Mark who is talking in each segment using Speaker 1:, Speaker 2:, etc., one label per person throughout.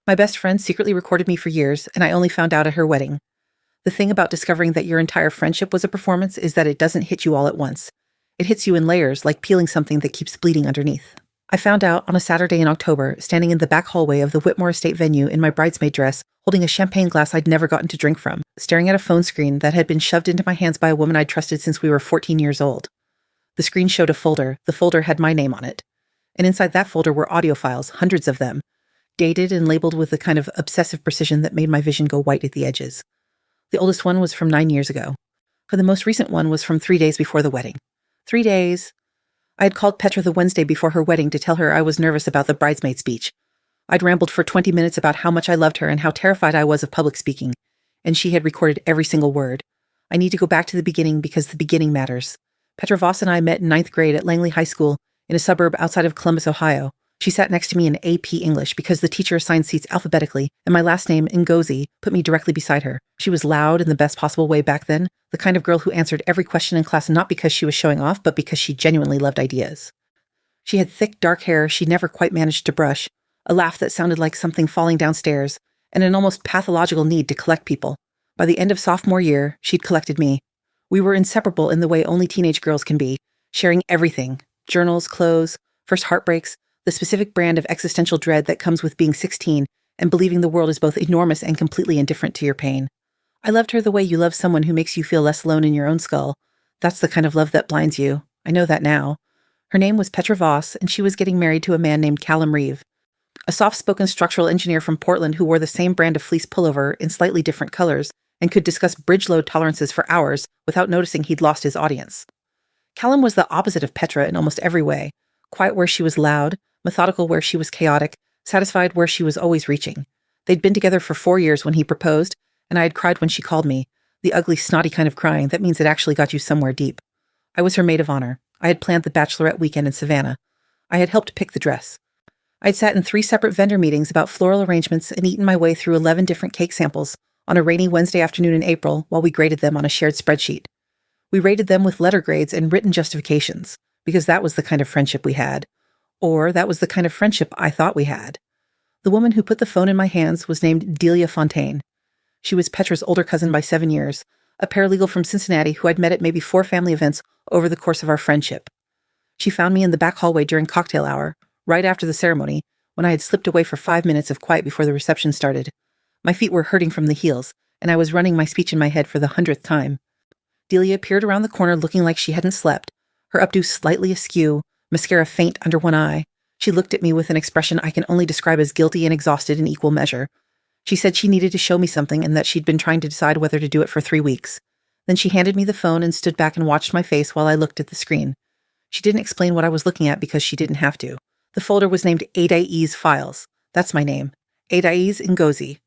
Speaker 1: My best friend secretly recorded me for years, and I only found out at her wedding. The thing about discovering that your entire friendship was a performance is that it doesn't hit you all at once. It hits you in layers, like peeling something that keeps bleeding underneath. I found out on a Saturday in October, standing in the back hallway of the Whitmore Estate venue in my bridesmaid dress, holding a champagne glass I'd never gotten to drink from, staring at a phone screen that had been shoved into my hands by a woman I'd trusted since we were 14 years old. The screen showed a folder. The folder had my name on it. And inside that folder were audio files, hundreds of them, dated and labeled with the kind of obsessive precision that made my vision go white at the edges. The oldest one was from 9 years ago. The most recent one was from 3 days before the wedding. 3 days. I had called Petra the Wednesday before her wedding to tell her I was nervous about the bridesmaid speech. I'd rambled for 20 minutes about how much I loved her and how terrified I was of public speaking, and she had recorded every single word. I need to go back to the beginning because the beginning matters. Petra Voss and I met in 9th grade at Langley High School in a suburb outside of Columbus, Ohio. She sat next to me in AP English because the teacher assigned seats alphabetically, and my last name, Ngozi, put me directly beside her. She was loud in the best possible way back then, the kind of girl who answered every question in class not because she was showing off, but because she genuinely loved ideas. She had thick, dark hair she never quite managed to brush, a laugh that sounded like something falling downstairs, and an almost pathological need to collect people. By the end of sophomore year, she'd collected me. We were inseparable in the way only teenage girls can be, sharing everything: journals, clothes, first heartbreaks, the specific brand of existential dread that comes with being 16 and believing the world is both enormous and completely indifferent to your pain. I loved her the way you love someone who makes you feel less alone in your own skull. That's the kind of love that blinds you. I know that now. Her name was Petra Voss, and she was getting married to a man named Callum Reeve, a soft-spoken structural engineer from Portland who wore the same brand of fleece pullover in slightly different colors and could discuss bridge load tolerances for hours without noticing he'd lost his audience. Callum was the opposite of Petra in almost every way: quiet where she was loud, methodical where she was chaotic, satisfied where she was always reaching. They'd been together for 4 years when he proposed, and I had cried when she called me, the ugly, snotty kind of crying that means it actually got you somewhere deep. I was her maid of honor. I had planned the bachelorette weekend in Savannah. I had helped pick the dress. I'd sat in 3 separate vendor meetings about floral arrangements and eaten my way through 11 different cake samples on a rainy Wednesday afternoon in April while we graded them on a shared spreadsheet. We rated them with letter grades and written justifications, because that was the kind of friendship we had. Or that was the kind of friendship I thought we had. The woman who put the phone in my hands was named Delia Fontaine. She was Petra's older cousin by 7 years, a paralegal from Cincinnati who I'd met at maybe 4 family events over the course of our friendship. She found me in the back hallway during cocktail hour, right after the ceremony, when I had slipped away for 5 minutes of quiet before the reception started. My feet were hurting from the heels, and I was running my speech in my head for the 100th time. Delia peered around the corner looking like she hadn't slept, her updo slightly askew, mascara faint under one eye. She looked at me with an expression I can only describe as guilty and exhausted in equal measure. She said she needed to show me something and that she'd been trying to decide whether to do it for 3 weeks. Then she handed me the phone and stood back and watched my face while I looked at the screen. She didn't explain what I was looking at because she didn't have to. The folder was named Adai's Files. That's my name. Adai's Ngozi.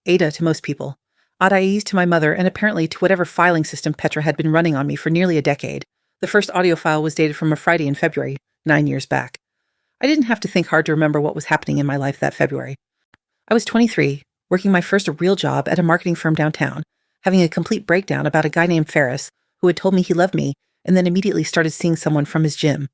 Speaker 1: Ada to most people. Adai's to my mother, and apparently to whatever filing system Petra had been running on me for nearly a decade. The first audio file was dated from a Friday in February, 9 years back. I didn't have to think hard to remember what was happening in my life that February. I was 23, working my first real job at a marketing firm downtown, having a complete breakdown about a guy named Ferris who had told me he loved me and then immediately started seeing someone from his gym.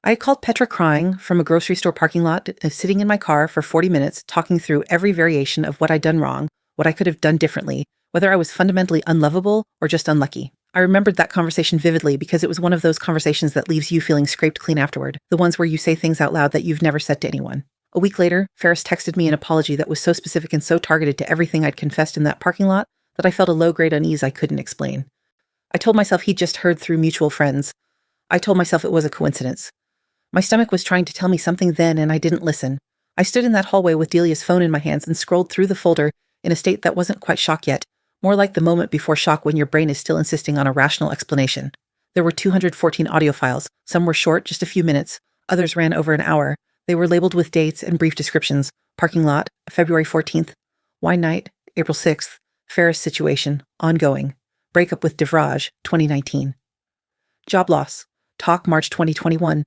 Speaker 1: I had called Petra crying from a grocery store parking lot, sitting in my car for 40 minutes talking through every variation of what I'd done wrong, what I could have done differently, whether I was fundamentally unlovable or just unlucky. I remembered that conversation vividly because it was one of those conversations that leaves you feeling scraped clean afterward, the ones where you say things out loud that you've never said to anyone. A week later, Ferris texted me an apology that was so specific and so targeted to everything I'd confessed in that parking lot that I felt a low-grade unease I couldn't explain. I told myself he'd just heard through mutual friends. I told myself it was a coincidence. My stomach was trying to tell me something then, and I didn't listen. I stood in that hallway with Delia's phone in my hands and scrolled through the folder in a state that wasn't quite shock yet, more like the moment before shock when your brain is still insisting on a rational explanation. There were 214 audio files. Some were short, just a few minutes. Others ran over an hour. They were labeled with dates and brief descriptions. Parking lot, February 14th. Wine night, April 6th. Ferris situation, ongoing. Breakup with DeVraj, 2019. Job loss, talk March 2021.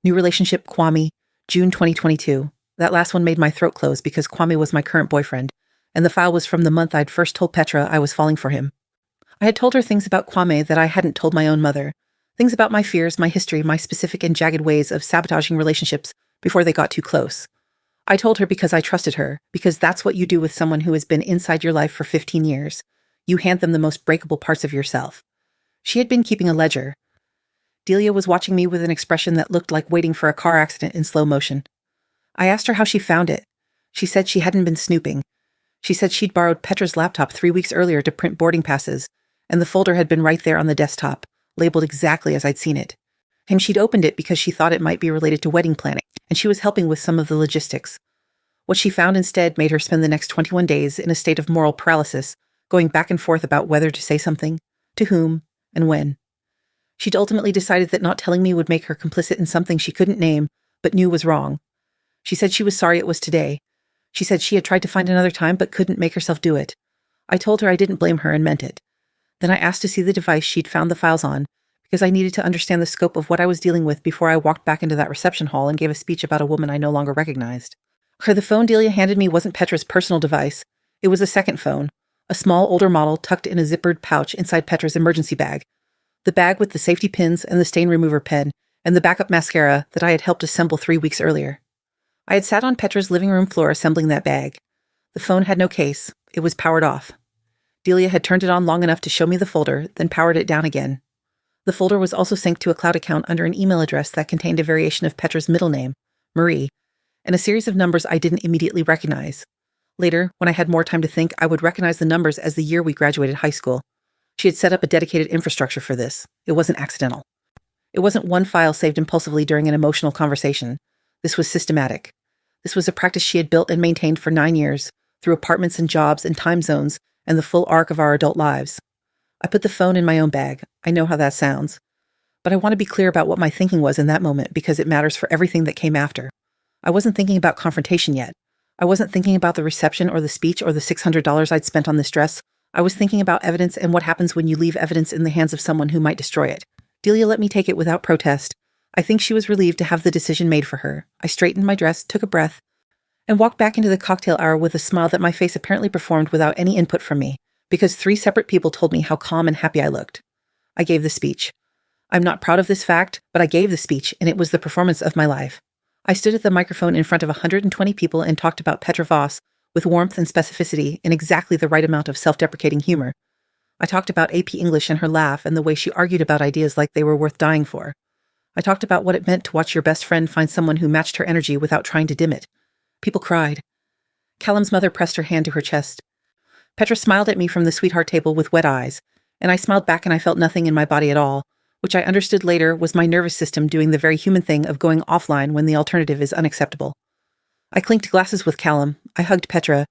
Speaker 1: New relationship, Kwame, June 2022. That last one made my throat close because Kwame was my current boyfriend, and the file was from the month I'd first told Petra I was falling for him. I had told her things about Kwame that I hadn't told my own mother, things about my fears, my history, my specific and jagged ways of sabotaging relationships before they got too close. I told her because I trusted her, because that's what you do with someone who has been inside your life for 15 years. You hand them the most breakable parts of yourself. She had been keeping a ledger. Delia was watching me with an expression that looked like waiting for a car accident in slow motion. I asked her how she found it. She said she hadn't been snooping. She said she'd borrowed Petra's laptop 3 weeks earlier to print boarding passes, and the folder had been right there on the desktop, labeled exactly as I'd seen it. And she'd opened it because she thought it might be related to wedding planning, and she was helping with some of the logistics. What she found instead made her spend the next 21 days in a state of moral paralysis, going back and forth about whether to say something, to whom, and when. She'd ultimately decided that not telling me would make her complicit in something she couldn't name, but knew was wrong. She said she was sorry it was today. She said she had tried to find another time but couldn't make herself do it. I told her I didn't blame her and meant it. Then I asked to see the device she'd found the files on, because I needed to understand the scope of what I was dealing with before I walked back into that reception hall and gave a speech about a woman I no longer recognized. The phone Delia handed me wasn't Petra's personal device. It was a second phone, a small older model tucked in a zippered pouch inside Petra's emergency bag. The bag with the safety pins and the stain remover pen and the backup mascara that I had helped assemble 3 weeks earlier. I had sat on Petra's living room floor assembling that bag. The phone had no case. It was powered off. Delia had turned it on long enough to show me the folder, then powered it down again. The folder was also synced to a cloud account under an email address that contained a variation of Petra's middle name, Marie, and a series of numbers I didn't immediately recognize. Later, when I had more time to think, I would recognize the numbers as the year we graduated high school. She had set up a dedicated infrastructure for this. It wasn't accidental. It wasn't one file saved impulsively during an emotional conversation. This was systematic. This was a practice she had built and maintained for 9 years, through apartments and jobs and time zones and the full arc of our adult lives. I put the phone in my own bag. I know how that sounds. But I want to be clear about what my thinking was in that moment because it matters for everything that came after. I wasn't thinking about confrontation yet. I wasn't thinking about the reception or the speech or the $600 I'd spent on this dress. I was thinking about evidence and what happens when you leave evidence in the hands of someone who might destroy it. Delia let me take it without protest. I think she was relieved to have the decision made for her. I straightened my dress, took a breath, and walked back into the cocktail hour with a smile that my face apparently performed without any input from me, because 3 separate people told me how calm and happy I looked. I gave the speech. I'm not proud of this fact, but I gave the speech, and it was the performance of my life. I stood at the microphone in front of 120 people and talked about Petra Voss with warmth and specificity and exactly the right amount of self-deprecating humor. I talked about AP English and her laugh and the way she argued about ideas like they were worth dying for. I talked about what it meant to watch your best friend find someone who matched her energy without trying to dim it. People cried. Callum's mother pressed her hand to her chest. Petra smiled at me from the sweetheart table with wet eyes, and I smiled back and I felt nothing in my body at all, which I understood later was my nervous system doing the very human thing of going offline when the alternative is unacceptable. I clinked glasses with Callum. I hugged Petra.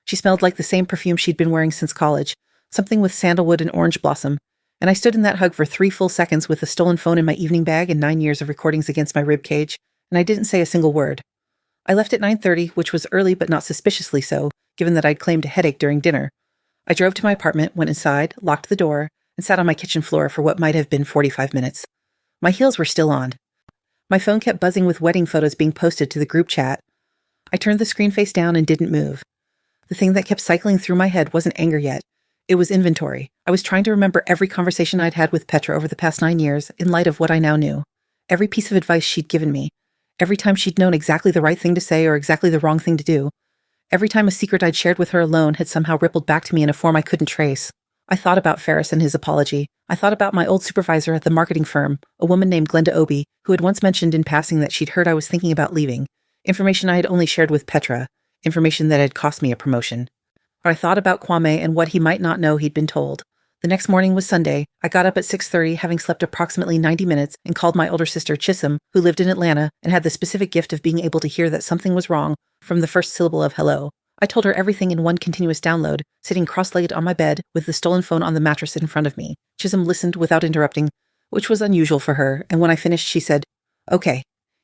Speaker 1: She smelled like the same perfume she'd been wearing since college, something with sandalwood and orange blossom, and I stood in that hug for 3 full seconds with a stolen phone in my evening bag and 9 years of recordings against my rib cage, and I didn't say a single word. I left at 9:30, which was early but not suspiciously so, given that I'd claimed a headache during dinner. I drove to my apartment, went inside, locked the door, and sat on my kitchen floor for what might have been 45 minutes. My heels were still on. My phone kept buzzing with wedding photos being posted to the group chat. I turned the screen face down and didn't move. The thing that kept cycling through my head wasn't anger yet. It was inventory. I was trying to remember every conversation I'd had with Petra over the past 9 years in light of what I now knew. Every piece of advice she'd given me. Every time she'd known exactly the right thing to say or exactly the wrong thing to do. Every time a secret I'd shared with her alone had somehow rippled back to me in a form I couldn't trace. I thought about Ferris and his apology. I thought about my old supervisor at the marketing firm, a woman named Glenda Obi, who had once mentioned in passing that she'd heard I was thinking about leaving. Information I had only shared with Petra. Information that had cost me a promotion. Or I thought about Kwame and what he might not know he'd been told. The next morning was Sunday. I got up at 6:30, having slept approximately 90 minutes, and called my older sister Chisholm, who lived in Atlanta and had the specific gift of being able to hear that something was wrong from the first syllable of hello. I told her everything in one continuous download, sitting cross-legged on my bed with the stolen phone on the mattress in front of me. Chisholm listened without interrupting, which was unusual for her, and when I finished, she said, "Okay,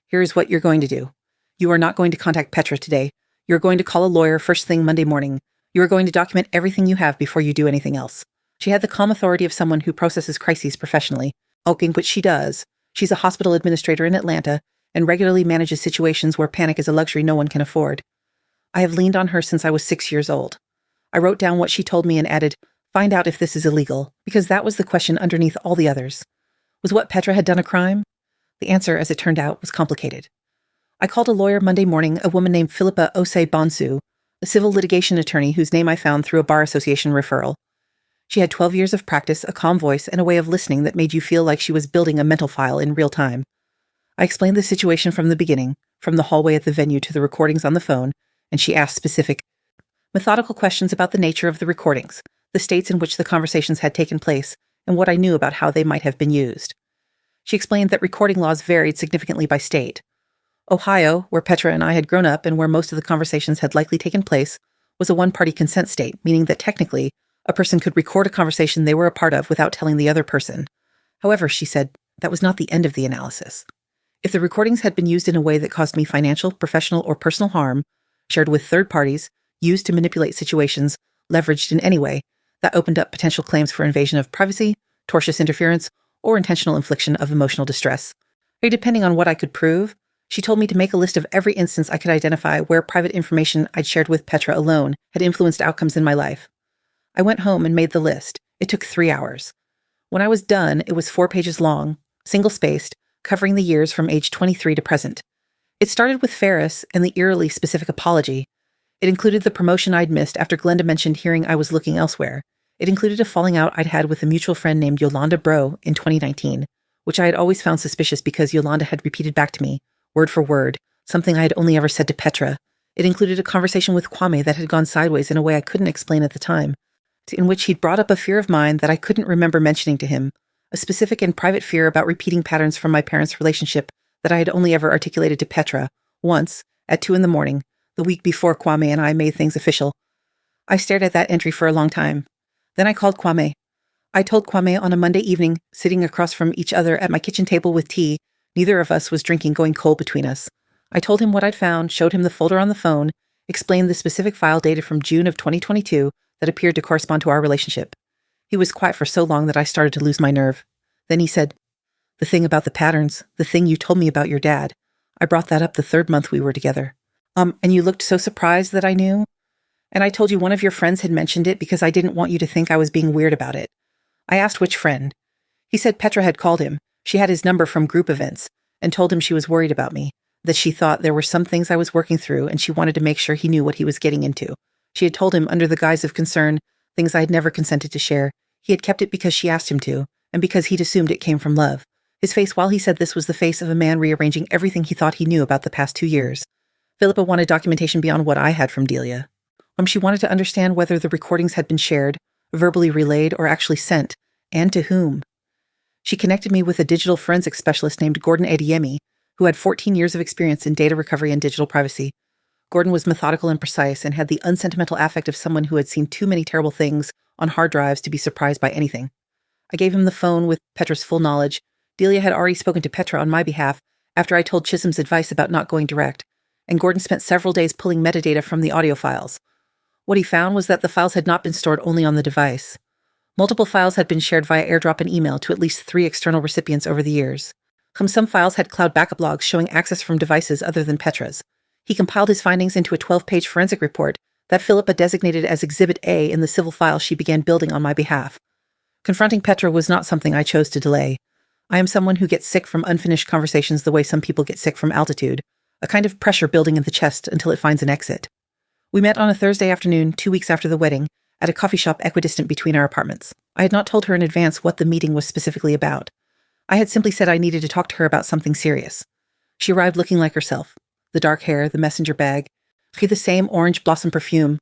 Speaker 1: here's what you're going to do. You are not going to contact Petra today. You're going to call a lawyer first thing Monday morning. You are going to document everything you have before you do anything else." She had the calm authority of someone who processes crises professionally, which she does. She's a hospital administrator in Atlanta and regularly manages situations where panic is a luxury no one can afford. I have leaned on her since I was 6 years old. I wrote down what she told me and added, "Find out if this is illegal," because that was the question underneath all the others. Was what Petra had done a crime? The answer, as it turned out, was complicated. I called a lawyer Monday morning, a woman named Philippa Osei Bonsu, a civil litigation attorney whose name I found through a bar association referral. She had 12 years of practice, a calm voice, and a way of listening that made you feel like she was building a mental file in real time. I explained the situation from the beginning, from the hallway at the venue to the recordings on the phone, and she asked specific, methodical questions about the nature of the recordings, the states in which the conversations had taken place, and what I knew about how they might have been used. She explained that recording laws varied significantly by state. Ohio, where Petra and I had grown up and where most of the conversations had likely taken place, was a one-party consent state, meaning that technically, a person could record a conversation they were a part of without telling the other person. However, she said, that was not the end of the analysis. If the recordings had been used in a way that caused me financial, professional, or personal harm, shared with third parties, used to manipulate situations, leveraged in any way, that opened up potential claims for invasion of privacy, tortious interference, or intentional infliction of emotional distress. Depending on what I could prove, she told me to make a list of every instance I could identify where private information I'd shared with Petra alone had influenced outcomes in my life. I went home and made the list. It took 3 hours. When I was done, it was 4 pages long, single-spaced, covering the years from age 23 to present. It started with Ferris and the eerily specific apology. It included the promotion I'd missed after Glenda mentioned hearing I was looking elsewhere. It included a falling out I'd had with a mutual friend named Yolanda Bro in 2019, which I had always found suspicious because Yolanda had repeated back to me, word for word, something I had only ever said to Petra. It included a conversation with Kwame that had gone sideways in a way I couldn't explain at the time, in which he'd brought up a fear of mine that I couldn't remember mentioning to him, a specific and private fear about repeating patterns from my parents' relationship that I had only ever articulated to Petra, once, at 2 a.m, the week before Kwame and I made things official. I stared at that entry for a long time. Then I called Kwame. I told Kwame on a Monday evening, sitting across from each other at my kitchen table with tea, neither of us was drinking going cold between us. I told him what I'd found, showed him the folder on the phone, explained the specific file dated from June of 2022 that appeared to correspond to our relationship. He was quiet for so long that I started to lose my nerve. Then he said, the thing about the patterns, the thing you told me about your dad. I brought that up the 3rd month we were together. And you looked so surprised that I knew? And I told you one of your friends had mentioned it because I didn't want you to think I was being weird about it. I asked which friend. He said Petra had called him. She had his number from group events and told him she was worried about me, that she thought there were some things I was working through and she wanted to make sure he knew what he was getting into. She had told him under the guise of concern, things I had never consented to share. He had kept it because she asked him to, and because he'd assumed it came from love. His face while he said this was the face of a man rearranging everything he thought he knew about the past 2 years. Philippa wanted documentation beyond what I had from Delia. She wanted to understand whether the recordings had been shared, verbally relayed, or actually sent, and to whom. She connected me with a digital forensics specialist named Gordon Adiemi, who had 14 years of experience in data recovery and digital privacy. Gordon was methodical and precise and had the unsentimental affect of someone who had seen too many terrible things on hard drives to be surprised by anything. I gave him the phone with Petra's full knowledge. Delia had already spoken to Petra on my behalf after I told Chisholm's advice about not going direct, and Gordon spent several days pulling metadata from the audio files. What he found was that the files had not been stored only on the device. Multiple files had been shared via airdrop and email to at least 3 external recipients over the years. Some files had cloud backup logs showing access from devices other than Petra's. He compiled his findings into a 12-page forensic report that Philippa designated as Exhibit A in the civil file she began building on my behalf. Confronting Petra was not something I chose to delay. I am someone who gets sick from unfinished conversations the way some people get sick from altitude, a kind of pressure building in the chest until it finds an exit. We met on a Thursday afternoon, 2 weeks after the wedding, at a coffee shop equidistant between our apartments. I had not told her in advance what the meeting was specifically about. I had simply said I needed to talk to her about something serious. She arrived looking like herself, the dark hair, the messenger bag, the same orange blossom perfume,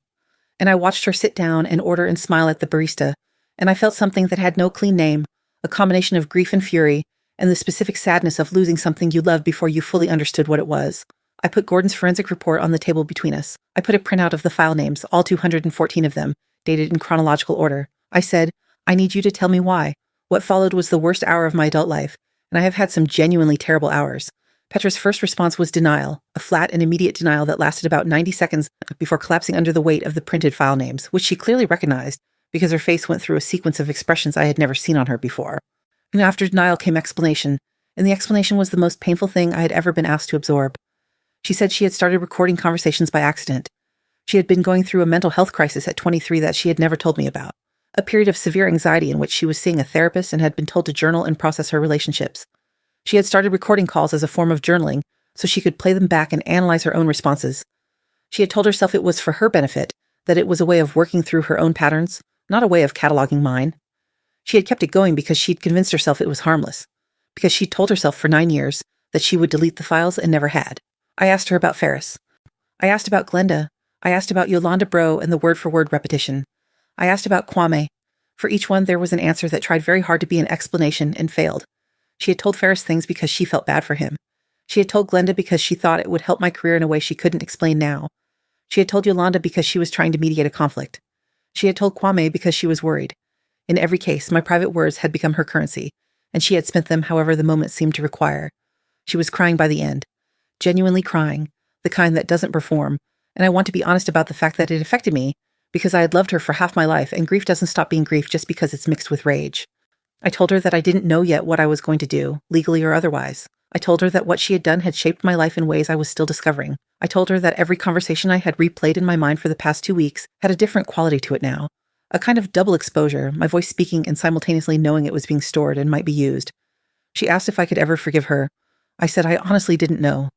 Speaker 1: and I watched her sit down and order and smile at the barista, and I felt something that had no clean name, a combination of grief and fury, and the specific sadness of losing something you loved before you fully understood what it was. I put Gordon's forensic report on the table between us. I put a printout of the file names, all 214 of them, dated in chronological order. I said, I need you to tell me why. What followed was the worst hour of my adult life, and I have had some genuinely terrible hours. Petra's first response was denial, a flat and immediate denial that lasted about 90 seconds before collapsing under the weight of the printed file names, which she clearly recognized because her face went through a sequence of expressions I had never seen on her before. And after denial came explanation, and the explanation was the most painful thing I had ever been asked to absorb. She said she had started recording conversations by accident. She had been going through a mental health crisis at 23 that she had never told me about, a period of severe anxiety in which she was seeing a therapist and had been told to journal and process her relationships. She had started recording calls as a form of journaling so she could play them back and analyze her own responses. She had told herself it was for her benefit, that it was a way of working through her own patterns, not a way of cataloging mine. She had kept it going because she'd convinced herself it was harmless, because she'd told herself for 9 years that she would delete the files and never had. I asked her about Ferris. I asked about Glenda. I asked about Yolanda Bro and the word-for-word repetition. I asked about Kwame. For each one, there was an answer that tried very hard to be an explanation and failed. She had told Ferris things because she felt bad for him. She had told Glenda because she thought it would help my career in a way she couldn't explain now. She had told Yolanda because she was trying to mediate a conflict. She had told Kwame because she was worried. In every case, my private words had become her currency, and she had spent them however the moment seemed to require. She was crying by the end. Genuinely crying, the kind that doesn't perform, and I want to be honest about the fact that it affected me, because I had loved her for half my life, and grief doesn't stop being grief just because it's mixed with rage. I told her that I didn't know yet what I was going to do, legally or otherwise. I told her that what she had done had shaped my life in ways I was still discovering. I told her that every conversation I had replayed in my mind for the past 2 weeks had a different quality to it now. A kind of double exposure, my voice speaking and simultaneously knowing it was being stored and might be used. She asked if I could ever forgive her. I said I honestly didn't know.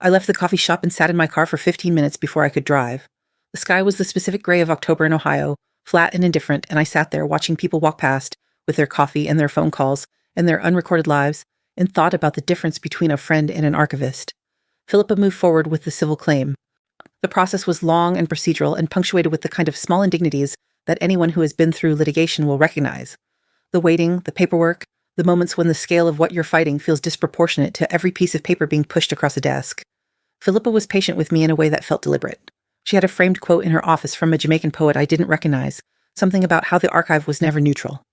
Speaker 1: I left the coffee shop and sat in my car for 15 minutes before I could drive. The sky was the specific gray of October in Ohio, flat and indifferent, and I sat there watching people walk past with their coffee and their phone calls and their unrecorded lives and thought about the difference between a friend and an archivist. Philippa moved forward with the civil claim. The process was long and procedural and punctuated with the kind of small indignities that anyone who has been through litigation will recognize. The waiting, the paperwork, the moments when the scale of what you're fighting feels disproportionate to every piece of paper being pushed across a desk. Philippa was patient with me in a way that felt deliberate. She had a framed quote in her office from a Jamaican poet I didn't recognize, something about how the archive was never neutral.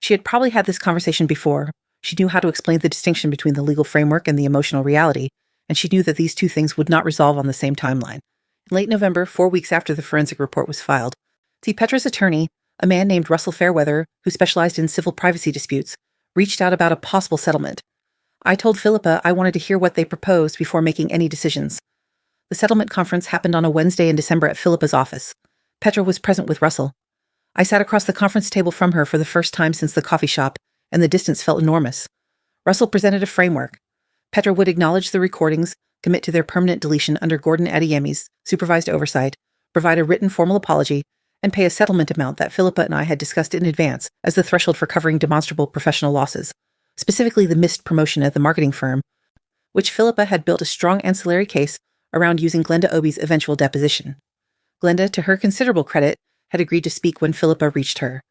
Speaker 1: She had probably had this conversation before. She knew how to explain the distinction between the legal framework and the emotional reality, and she knew that these two things would not resolve on the same timeline. In late November, 4 weeks after the forensic report was filed, Petra's attorney, a man named Russell Fairweather, who specialized in civil privacy disputes, reached out about a possible settlement. I told Philippa I wanted to hear what they proposed before making any decisions. The settlement conference happened on a Wednesday in December at Philippa's office. Petra was present with Russell. I sat across the conference table from her for the first time since the coffee shop, and the distance felt enormous. Russell presented a framework. Petra would acknowledge the recordings, commit to their permanent deletion under Gordon Adeyemi's supervised oversight, provide a written formal apology, and pay a settlement amount that Philippa and I had discussed in advance as the threshold for covering demonstrable professional losses, specifically the missed promotion at the marketing firm, which Philippa had built a strong ancillary case around using Glenda Obie's eventual deposition. Glenda, to her considerable credit, had agreed to speak when Philippa reached her.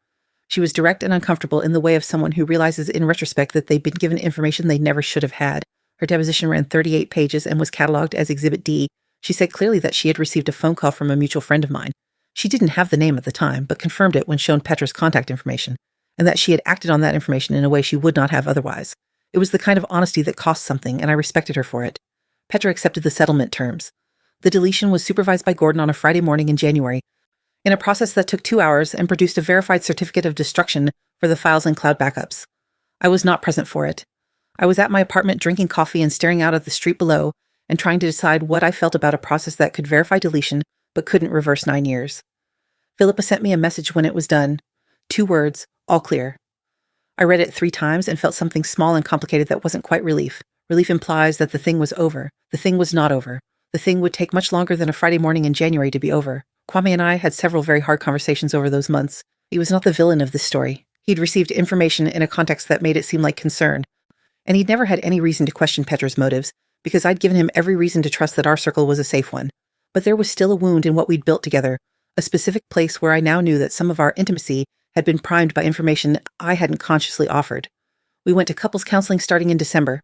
Speaker 1: She was direct and uncomfortable in the way of someone who realizes in retrospect that they'd been given information they never should have had. Her deposition ran 38 pages and was cataloged as Exhibit D. She said clearly that she had received a phone call from a mutual friend of mine. She didn't have the name at the time, but confirmed it when shown Petra's contact information, and that she had acted on that information in a way she would not have otherwise. It was the kind of honesty that cost something, and I respected her for it. Petra accepted the settlement terms. The deletion was supervised by Gordon on a Friday morning in January, in a process that took 2 hours and produced a verified certificate of destruction for the files and cloud backups. I was not present for it. I was at my apartment drinking coffee and staring out at the street below and trying to decide what I felt about a process that could verify deletion but couldn't reverse 9 years. Philippa sent me a message when it was done. 2 words, all clear. I read it 3 times and felt something small and complicated that wasn't quite relief. Relief implies that the thing was over. The thing was not over. The thing would take much longer than a Friday morning in January to be over. Kwame and I had several very hard conversations over those months. He was not the villain of this story. He'd received information in a context that made it seem like concern. And he'd never had any reason to question Petra's motives, because I'd given him every reason to trust that our circle was a safe one. But there was still a wound in what we'd built together, a specific place where I now knew that some of our intimacy had been primed by information I hadn't consciously offered. We went to couples counseling starting in December.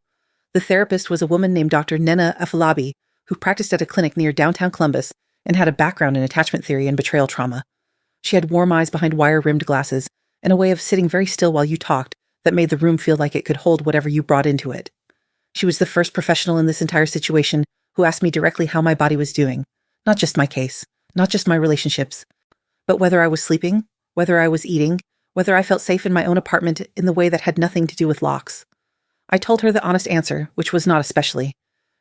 Speaker 1: The therapist was a woman named Dr. Nena Afalabi, who practiced at a clinic near downtown Columbus and had a background in attachment theory and betrayal trauma. She had warm eyes behind wire-rimmed glasses and a way of sitting very still while you talked that made the room feel like it could hold whatever you brought into it. She was the first professional in this entire situation who asked me directly how my body was doing, not just my case, not just my relationships, but whether I was sleeping, whether I was eating, whether I felt safe in my own apartment in the way that had nothing to do with locks. I told her the honest answer, which was not especially.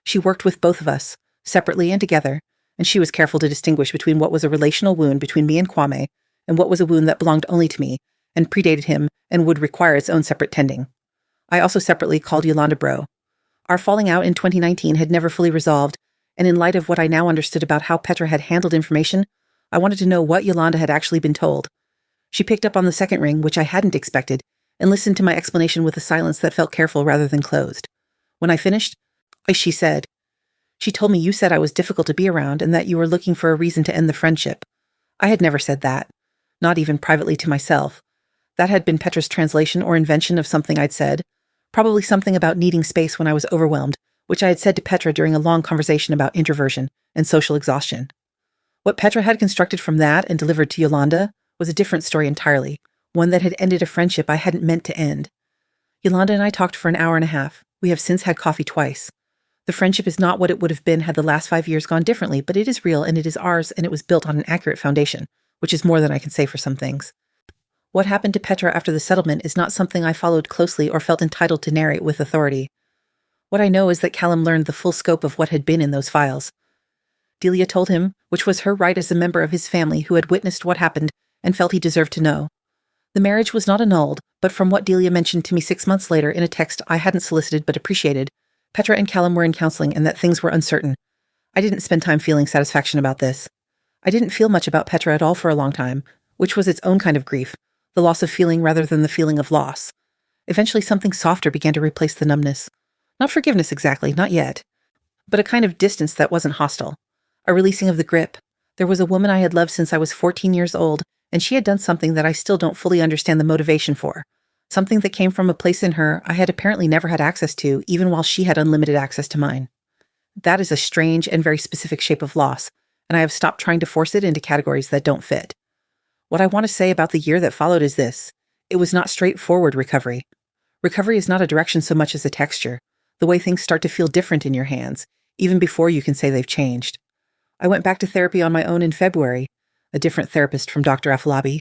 Speaker 1: She worked with both of us, separately and together, and she was careful to distinguish between what was a relational wound between me and Kwame and what was a wound that belonged only to me and predated him and would require its own separate tending. I also separately called Yolanda Bro. Our falling out in 2019 had never fully resolved, and in light of what I now understood about how Petra had handled information, I wanted to know what Yolanda had actually been told. She picked up on the second ring, which I hadn't expected, and listened to my explanation with a silence that felt careful rather than closed. When I finished, she said, "She told me you said I was difficult to be around and that you were looking for a reason to end the friendship. I had never said that, not even privately to myself. That had been Petra's translation or invention of something I'd said, probably something about needing space when I was overwhelmed, which I had said to Petra during a long conversation about introversion and social exhaustion. What Petra had constructed from that and delivered to Yolanda was a different story entirely, one that had ended a friendship I hadn't meant to end. Yolanda and I talked for an hour and a half. We have since had coffee twice. The friendship is not what it would have been had the last 5 years gone differently, but it is real and it is ours, and it was built on an accurate foundation, which is more than I can say for some things. What happened to Petra after the settlement is not something I followed closely or felt entitled to narrate with authority. What I know is that Callum learned the full scope of what had been in those files. Delia told him, which was her right as a member of his family who had witnessed what happened and felt he deserved to know. The marriage was not annulled, but from what Delia mentioned to me 6 months later in a text I hadn't solicited but appreciated, Petra and Callum were in counseling and that things were uncertain. I didn't spend time feeling satisfaction about this. I didn't feel much about Petra at all for a long time, which was its own kind of grief, the loss of feeling rather than the feeling of loss. Eventually something softer began to replace the numbness. Not forgiveness exactly, not yet, but a kind of distance that wasn't hostile. A releasing of the grip. There was a woman I had loved since I was 14 years old, and she had done something that I still don't fully understand the motivation for. Something that came from a place in her I had apparently never had access to, even while she had unlimited access to mine. That is a strange and very specific shape of loss, and I have stopped trying to force it into categories that don't fit. What I want to say about the year that followed is this. It was not straightforward recovery. Recovery is not a direction so much as a texture, the way things start to feel different in your hands, even before you can say they've changed. I went back to therapy on my own in February, a different therapist from Dr. Afolabi,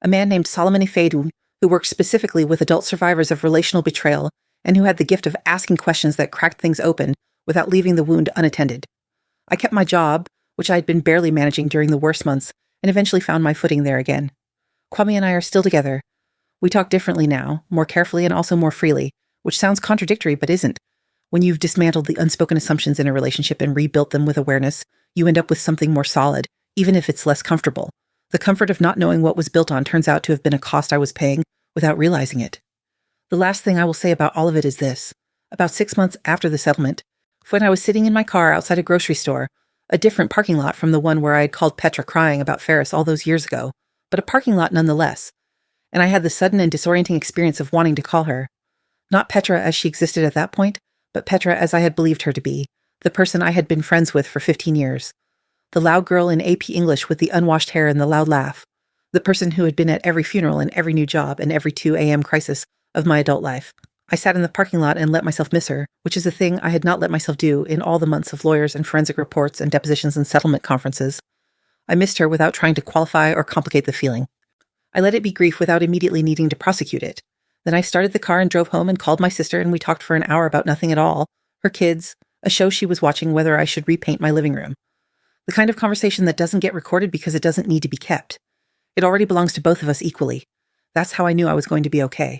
Speaker 1: a man named Solomon Ifedu, who worked specifically with adult survivors of relational betrayal and who had the gift of asking questions that cracked things open without leaving the wound unattended. I kept my job, which I had been barely managing during the worst months, and eventually found my footing there again. Kwame and I are still together. We talk differently now, more carefully and also more freely, which sounds contradictory but isn't. When you've dismantled the unspoken assumptions in a relationship and rebuilt them with awareness, you end up with something more solid, even if it's less comfortable. The comfort of not knowing what was built on turns out to have been a cost I was paying without realizing it. The last thing I will say about all of it is this. About 6 months after the settlement, when I was sitting in my car outside a grocery store, a different parking lot from the one where I had called Petra crying about Ferris all those years ago, but a parking lot nonetheless, and I had the sudden and disorienting experience of wanting to call her. Not Petra as she existed at that point, but Petra as I had believed her to be, the person I had been friends with for 15 years. The loud girl in AP English with the unwashed hair and the loud laugh. The person who had been at every funeral and every new job and every 2 a.m. crisis of my adult life. I sat in the parking lot and let myself miss her, which is a thing I had not let myself do in all the months of lawyers and forensic reports and depositions and settlement conferences. I missed her without trying to qualify or complicate the feeling. I let it be grief without immediately needing to prosecute it. Then I started the car and drove home and called my sister, and we talked for an hour about nothing at all, her kids, a show she was watching, whether I should repaint my living room. The kind of conversation that doesn't get recorded because it doesn't need to be kept. It already belongs to both of us equally. That's how I knew I was going to be okay.